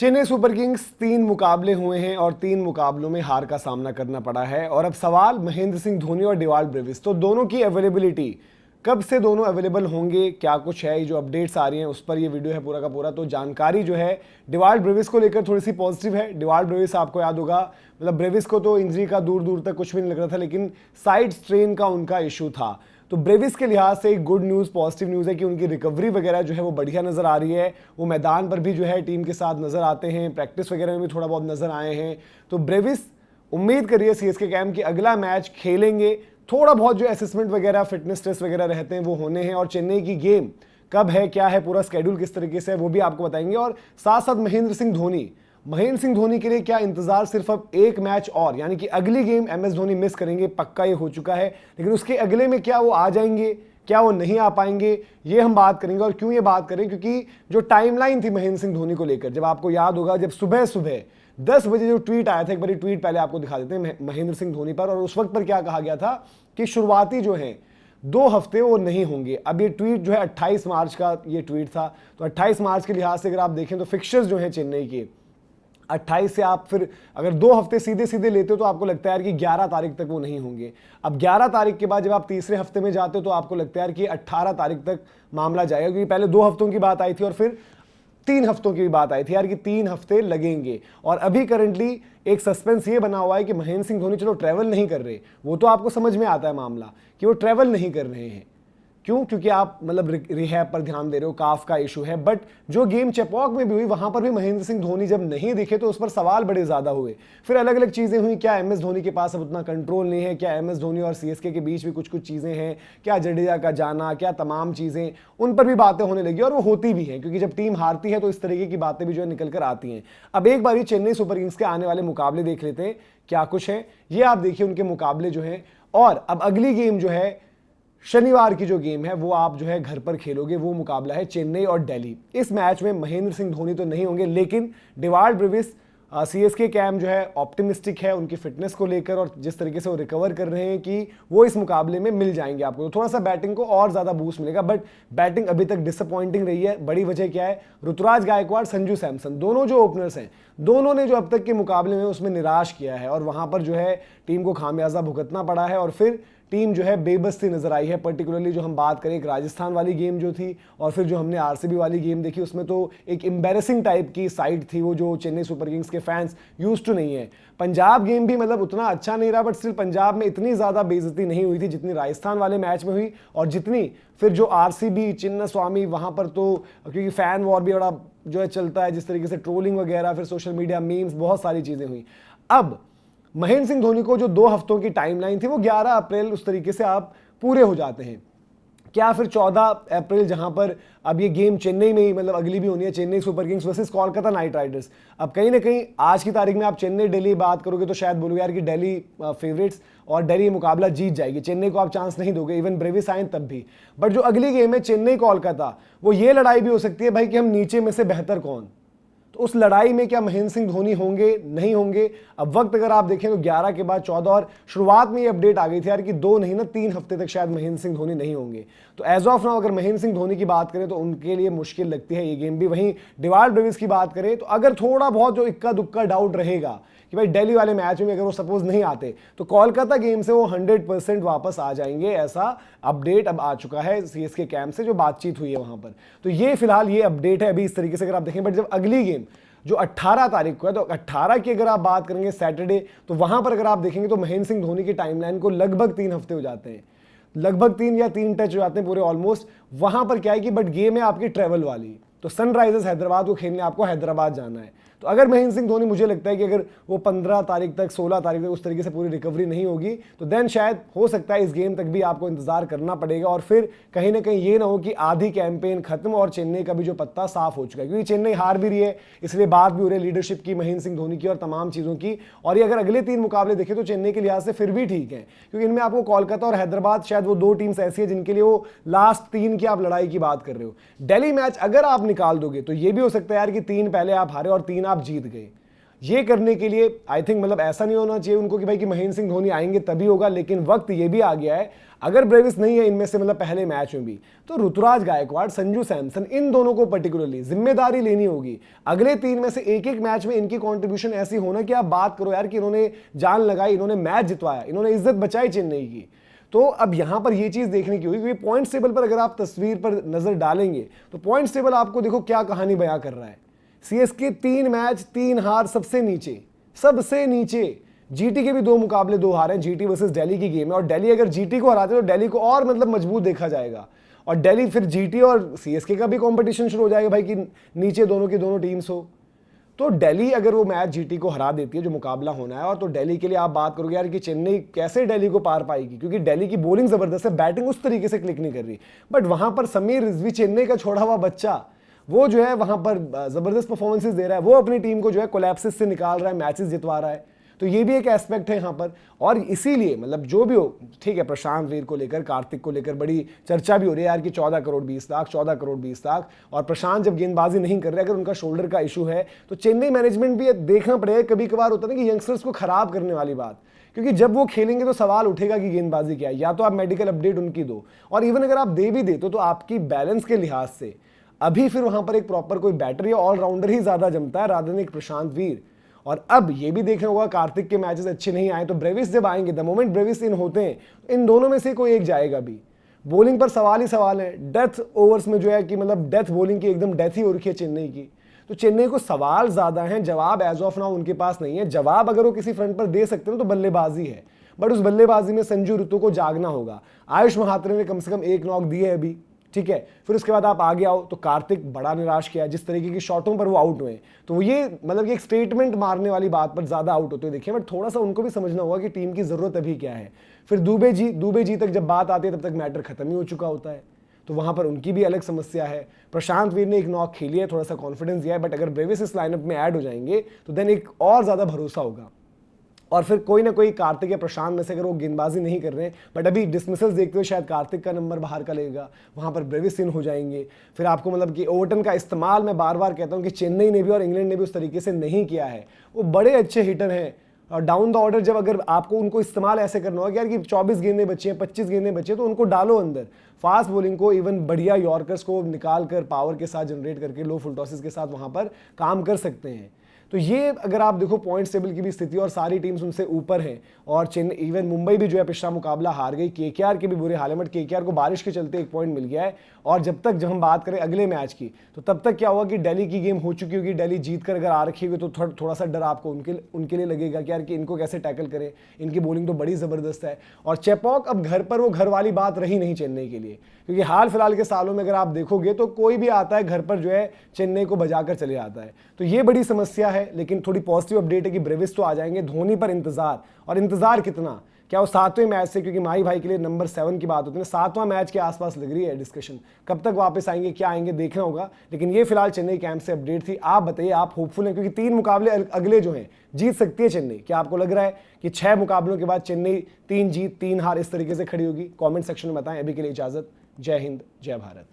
Chennai super Kings 3 मुकाबले हुए हैं और 3 मुकाबलों में हार का सामना करना पड़ा है। और अब सवाल महेंद्र सिंह धोनी और डिवाल्ड ब्रेविस, तो दोनों की अवेलेबिलिटी कब से दोनों अवेलेबल होंगे, क्या कुछ है, ये जो अपडेट्स आ रही हैं उस पर ये वीडियो है पूरा का पूरा। तो जानकारी जो है डिवाल्ड ब्रेविस को लेकर थोड़ी सी पॉजिटिव है। डिवाल्ड ब्रेविस आपको याद होगा, मतलब ब्रेविस को तो इंजरी का दूर दूर तक कुछ भी नहीं लग रहा था, लेकिन साइड स्ट्रेन का उनका इशू था। तो ब्रेविस के लिहाज से एक गुड न्यूज़, पॉजिटिव न्यूज़ है कि उनकी रिकवरी वगैरह जो है वो बढ़िया नज़र आ रही है। वो मैदान पर भी जो है टीम के साथ नज़र आते हैं, प्रैक्टिस वगैरह में भी थोड़ा बहुत नज़र आए हैं। तो ब्रेविस उम्मीद करिए सीएसके कैंप की अगला मैच खेलेंगे। थोड़ा बहुत जो असेसमेंट वगैरह, फिटनेस टेस्ट वगैरह रहते हैं वो होने हैं। और चेन्नई की गेम कब है, क्या है, पूरा स्केड्यूल किस तरीके से है वो भी आपको बताएंगे। और साथ साथ महेंद्र सिंह धोनी के लिए क्या इंतजार सिर्फ अब एक मैच और, यानी कि अगली गेम एमएस धोनी मिस करेंगे, पक्का ये हो चुका है, लेकिन उसके अगले में क्या वो आ जाएंगे, क्या वो नहीं आ पाएंगे, ये हम बात करेंगे। और क्यों ये बात करें, क्योंकि जो टाइमलाइन थी महेंद्र सिंह धोनी को लेकर, जब आपको याद होगा जब सुबह सुबह 10 बजे जो ट्वीट आया था, एक बार ट्वीट पहले आपको दिखा देते हैं महेंद्र सिंह धोनी पर। और उस वक्त पर क्या कहा गया था कि शुरुआती जो है 2 हफ्ते वो नहीं होंगे। अब ये ट्वीट जो है 28 मार्च का ये ट्वीट था, तो 28 मार्च के लिहाज से अगर आप देखें तो फिक्सचर्स जो है चेन्नई के 28 से आप फिर अगर 2 हफ्ते सीधे सीधे लेते हो तो आपको लगता है कि 11 तारीख तक वो नहीं होंगे। अब 11 तारीख के बाद जब आप तीसरे हफ्ते में जाते हो तो आपको लगता है कि 18 तारीख तक मामला जाएगा, क्योंकि पहले 2 हफ्तों की बात आई थी और फिर 3 हफ्तों की भी बात आई थी यार कि 3 हफ्ते लगेंगे। और अभी करंटली एक सस्पेंस ये बना हुआ है कि महेंद्र सिंह धोनी चलो ट्रैवल नहीं कर रहे, वो तो आपको समझ में आता है मामला कि वो ट्रैवल नहीं कर रहे हैं। क्यों? क्योंकि आप मतलब रिहैब पर ध्यान दे रहे हो, काफ का इशू है। बट जो गेम चेपॉक में भी हुई वहां पर भी महेंद्र सिंह धोनी जब नहीं दिखे तो उस पर सवाल बड़े ज्यादा हुए। फिर अलग अलग चीजें हुई, क्या एमएस धोनी के पास अब उतना कंट्रोल नहीं है, क्या एमएस धोनी और सीएसके के बीच भी कुछ कुछ चीजें हैं, क्या जडेजा का जाना, क्या तमाम चीजें, उन पर भी बातें होने लगी और वो होती भी हैं, क्योंकि जब टीम हारती है तो इस तरीके की बातें भी जो है निकल कर आती हैं। अब एक बार चेन्नई सुपर किंग्स के आने वाले मुकाबले देख लेते हैं क्या कुछ है, ये आप देखिए उनके मुकाबले जो है। और अब अगली गेम जो है शनिवार की जो गेम है वो आप जो है घर पर खेलोगे, वो मुकाबला है चेन्नई और दिल्ली। इस मैच में महेंद्र सिंह धोनी तो नहीं होंगे, लेकिन डिवाल्ड ब्रेविस सीएसके कैंप जो है ऑप्टिमिस्टिक है उनकी फिटनेस को लेकर और जिस तरीके से वो रिकवर कर रहे हैं कि वो इस मुकाबले में मिल जाएंगे आपको। तो थोड़ा सा बैटिंग को और ज्यादा बूस्ट मिलेगा, बट बैटिंग अभी तक डिसअपॉइंटिंग रही है। बड़ी वजह क्या है, ऋतुराज गायकवाड़, संजू सैमसन, दोनों जो ओपनर्स हैं, दोनों ने जो अब तक के मुकाबले में उसमें निराश किया है और वहां पर जो है टीम को खामियाजा भुगतना पड़ा है और फिर टीम जो है बेबस सी नजर आई है। पर्टिकुलरली जो हम बात करें एक राजस्थान वाली गेम जो थी और फिर जो हमने आरसीबी वाली गेम देखी, उसमें तो एक एम्बैरेसिंग टाइप की साइड थी वो, जो चेन्नई सुपर किंग्स के फैंस यूज्ड टू नहीं है। पंजाब गेम भी मतलब उतना अच्छा नहीं रहा, बट स्टिल पंजाब में इतनी ज्यादा बेइज्जती नहीं हुई थी जितनी राजस्थान वाले मैच में हुई, और जितनी फिर जो आरसीबी चिन्ना स्वामी वहां पर, तो क्योंकि फैन वॉर भी बड़ा जो है चलता है, जिस तरीके से ट्रोलिंग वगैरह, फिर सोशल मीडिया मीम्स, बहुत सारी चीजें हुई। अब महेंद्र सिंह धोनी को जो 2 हफ्तों की टाइमलाइन थी वो 11 अप्रैल उस तरीके से आप पूरे हो जाते हैं। क्या फिर 14 अप्रैल जहां पर अब ये गेम चेन्नई में ही, मतलब अगली भी होनी है, Chennai super Kings versus Kolkata night Riders. अब कहीं ना कहीं आज की तारीख में आप चेन्नई दिल्ली बात करोगे तो शायद बोलोगे यार कि दिल्ली फेवरेट्स और दिल्ली मुकाबला जीत जाएगी, चेन्नई को आप चांस नहीं दोगे, इवन ब्रेविस आए तब भी। बट जो अगली गेम है चेन्नई कोलकाता, वो ये लड़ाई भी हो सकती है भाई कि हम नीचे में से बेहतर कौन। तो उस लड़ाई में क्या महेंद्र सिंह धोनी होंगे, नहीं होंगे? अब वक्त अगर आप देखें तो 11 के बाद 14, और शुरुआत में ये अपडेट आ गई थी यार कि 2 नहीं ना 3 हफ्ते तक शायद महेंद्र सिंह धोनी नहीं होंगे। तो एज ऑफ नाउ अगर महेंद्र सिंह धोनी की बात करें तो उनके लिए मुश्किल लगती है ये गेम भी। वहीं डिवाल्ड ब्रेविस की बात करें तो अगर थोड़ा बहुत जो इक्का दुक्का डाउट रहेगा कि भाई दिल्ली वाले मैच में अगर वो सपोज नहीं आते तो कोलकाता गेम से वो 100% वापस आ जाएंगे, ऐसा अपडेट अब आ चुका है सीएसके कैंप से, जो बातचीत हुई है वहां पर। तो ये फिलहाल ये अपडेट है अभी इस तरीके से अगर आप देखें। बट जब अगली गेम जो 18 तारीख को है, तो 18 की अगर आप बात करेंगे सैटरडे, तो वहां पर अगर आप देखेंगे तो महेंद्र सिंह धोनी की टाइमलाइन को लगभग 3 हफ्ते हो जाते हैं, लगभग 3 या 3 टच हो जाते हैं पूरे ऑलमोस्ट। वहां पर क्या है कि बट गेम है आपकी ट्रेवल वाली, तो सनराइजर्स हैदराबाद को खेलने आपको हैदराबाद जाना है। तो अगर महेंद्र सिंह धोनी, मुझे लगता है कि अगर वो 15 तारीख तक 16 तारीख तक उस तरीके से पूरी रिकवरी नहीं होगी तो देन शायद हो सकता है इस गेम तक भी आपको इंतजार करना पड़ेगा, और फिर कहीं ना कहीं ये ना हो कि आधी कैंपेन खत्म और चेन्नई का भी जो पत्ता साफ हो चुका है, क्योंकि चेन्नई हार भी रही है, इसलिए बात भी हो रही है लीडरशिप की, महेंद्र सिंह धोनी की और तमाम चीजों की। और ये अगर अगले 3 मुकाबले देखें तो चेन्नई के लिहाज से फिर भी ठीक है, क्योंकि इनमें आपको कोलकाता और हैदराबाद, शायद वो 2 टीम्स ऐसी है जिनके लिए वो लास्ट 3 की आप लड़ाई की बात कर रहे हो। दिल्ली मैच अगर आप निकाल दोगे तो ये भी हो सकता है यार कि 3 पहले आप हारे और 3 आप जीत गए, ये करने के लिए आई थिंक मतलब ऐसा नहीं होना चाहिए उनको कि भाई कि महेंद्र सिंह धोनी आएंगे तभी होगा, लेकिन वक्त ये भी आ गया है अगर ब्रेविस नहीं है इनमें से मतलब पहले मैच में भी, तो ऋतुराज गायकवाड़, संजू सैमसन, इन दोनों को पर्टिकुलरली जिम्मेदारी लेनी होगी। अगले 3 में से एक एक मैच में इनकी कंट्रीब्यूशन ऐसी होना कि आप बात करो यार कि इन्होंने जान लगाई, इन्होंने मैच जितवाया, इन्होंने इज्जत बचाई चेन्नई की। तो अब यहां पर ये चीज देखने की होगी क्योंकि पॉइंट्स टेबल पर अगर आप तस्वीर पर नजर डालेंगे तो पॉइंट्स टेबल आपको देखो क्या कहानी बयां कर रहा है। सीएसके 3 मैच 3 हार, सबसे नीचे। जीटी के भी 2 मुकाबले 2 हार हैं, जीटी वर्सेस दिल्ली की गेम है, और दिल्ली अगर जीटी को हराते तो दिल्ली को और मतलब मजबूत देखा जाएगा, और दिल्ली फिर जीटी और सीएसके का भी कंपटीशन शुरू हो जाएगा भाई कि नीचे दोनों की दोनों टीम्स हो। तो दिल्ली अगर वो मैच जीटी को हरा देती है जो मुकाबला होना है, और तो दिल्ली के लिए आप बात करोगे यार कि चेन्नई कैसे दिल्ली को पार पाएगी, क्योंकि दिल्ली की बॉलिंग जबरदस्त है, बैटिंग उस तरीके से क्लिक नहीं कर रही, बट वहां पर समीर रिजवी, चेन्नई का छोड़ा हुआ बच्चा, वो जो है वहां पर जबरदस्त परफॉर्मेंसेस दे रहा है, वो अपनी टीम को जो है कोलैप्सिस से निकाल रहा है, मैचेस जितवा रहा है। तो ये भी एक एस्पेक्ट है यहाँ पर, और इसीलिए मतलब जो भी हो ठीक है, प्रशांत वीर को लेकर, कार्तिक को लेकर बड़ी चर्चा भी हो रही है यार कि 14 करोड़ 20 लाख, 14 करोड़ 20 लाख, और प्रशांत जब गेंदबाजी नहीं कर रहे, अगर उनका शोल्डर का इशू है तो चेन्नई मैनेजमेंट भी देखना पड़ेगा। कभी कभार होता है ना कि यंगस्टर्स को खराब करने वाली बात, क्योंकि जब वो खेलेंगे तो सवाल उठेगा कि गेंदबाजी क्या है, या तो आप मेडिकल अपडेट उनकी दो, और इवन अगर आप दे भी देते तो आपकी बैलेंस के लिहाज से अभी फिर वहां पर एक प्रॉपर कोई बैटर या ऑलराउंडर ही ज्यादा जमता है राधर ने एक प्रशांत वीर। और अब ये भी देखना होगा कार्तिक के मैचेस अच्छे नहीं आए तो ब्रेविस जब आएंगे, द मोमेंट ब्रेविस इन होते हैं इन दोनों में से कोई एक जाएगा भी। बॉलिंग पर सवाल ही सवाल है, डेथ ओवर्स में जो है कि मतलब डेथ बॉलिंग की एकदम डेथ ही हो रखी है चेन्नई की। तो चेन्नई को सवाल ज्यादा हैं, जवाब एज ऑफ नाउ उनके पास नहीं है। जवाब अगर वो किसी फ्रंट पर दे सकते हैं तो बल्लेबाजी है, बट उस बल्लेबाजी में संजू ऋतु को जागना होगा। आयुष महात्रे ने कम से कम 1 नॉक दिए है अभी, ठीक है। फिर उसके बाद आप आगे आओ तो कार्तिक बड़ा निराश किया, जिस तरीके की शॉटों पर वो आउट हुए, तो ये मतलब कि एक स्टेटमेंट मारने वाली बात पर ज्यादा आउट होते हुए देखिए। बट थोड़ा सा उनको भी समझना होगा कि टीम की जरूरत अभी क्या है। फिर दुबे जी तक जब बात आती है तब तक मैटर खत्म ही हो चुका होता है, तो वहां पर उनकी भी अलग समस्या है। प्रशांत वीर ने 1 नॉक खेली है, थोड़ा सा कॉन्फिडेंस दिया है, बट अगर ब्रेविस इस लाइनअप में ऐड हो जाएंगे तो देन एक और ज्यादा भरोसा होगा। और फिर कोई ना कोई कार्तिक या प्रशांत में से अगर वो गेंदबाजी नहीं कर रहे हैं, बट अभी डिसमिसल्स देखते हुए शायद कार्तिक का नंबर बाहर का लगेगा, वहां पर ब्रेविस इन हो जाएंगे। फिर आपको मतलब कि ओवरटन का इस्तेमाल मैं बार बार कहता हूं कि चेन्नई ने भी और इंग्लैंड ने भी उस तरीके से नहीं किया है। वो बड़े अच्छे हिटर हैं, और डाउन द ऑर्डर जब अगर आपको उनको इस्तेमाल ऐसे करना होगा यार कि 24 गेंदें बची हैं, 25 गेंदें बची हैं, तो उनको डालो अंदर। फास्ट बॉलिंग को, इवन बढ़िया यॉर्कर्स को निकाल कर पावर के साथ जनरेट करके लो फुल टॉसेस के साथ वहां पर काम कर सकते हैं। तो ये अगर आप देखो पॉइंट्स टेबल की भी स्थिति, और सारी टीम्स उनसे ऊपर हैं, और चेन्नई इवन मुंबई भी जो है पिछला मुकाबला हार गई, केकेआर के भी बुरे हाल है, बट केकेआर को बारिश के चलते 1 पॉइंट मिल गया है। और जब तक जब हम बात करें अगले मैच की, तो तब तक क्या होगा कि दिल्ली की गेम हो चुकी होगी, दिल्ली जीत कर अगर आ रखी होगी तो थोड़ा सा डर आपको उनके लिए लगेगा कि यार कि इनको कैसे टैकल करें, इनकी बॉलिंग तो बड़ी जबरदस्त है। और चेपॉक अब घर पर, वो घर वाली बात रही नहीं चेन्नई के लिए, क्योंकि हाल फिलहाल के सालों में अगर आप देखोगे तो कोई भी आता है घर पर जो है चेन्नई को बजाकर चले आता है, तो ये बड़ी समस्या है। लेकिन थोड़ी पॉजिटिव अपडेट है कि ब्रेविस तो आ जाएंगे, धोनी पर इंतजार, और इंतजार कितना, क्या वो 7वें मैच से, क्योंकि माही भाई के लिए नंबर 7 की बात होती है, 7वां मैच के आसपास लग रही है डिस्कशन, कब तक वापस आएंगे, क्या आएंगे, देखना होगा। लेकिन ये फिलहाल चेन्नई कैंप से अपडेट थी। आप बताइए, आप होपफुल हैं, क्योंकि 3 मुकाबले अगले जो हैं जीत सकती है चेन्नई। क्या आपको लग रहा है कि 6 मुकाबलों के बाद चेन्नई 3 जीत 3 हार इस तरीके से खड़ी होगी? कॉमेंट सेक्शन में बताएं। अभी के लिए इजाजत, जय हिंद, जय भारत।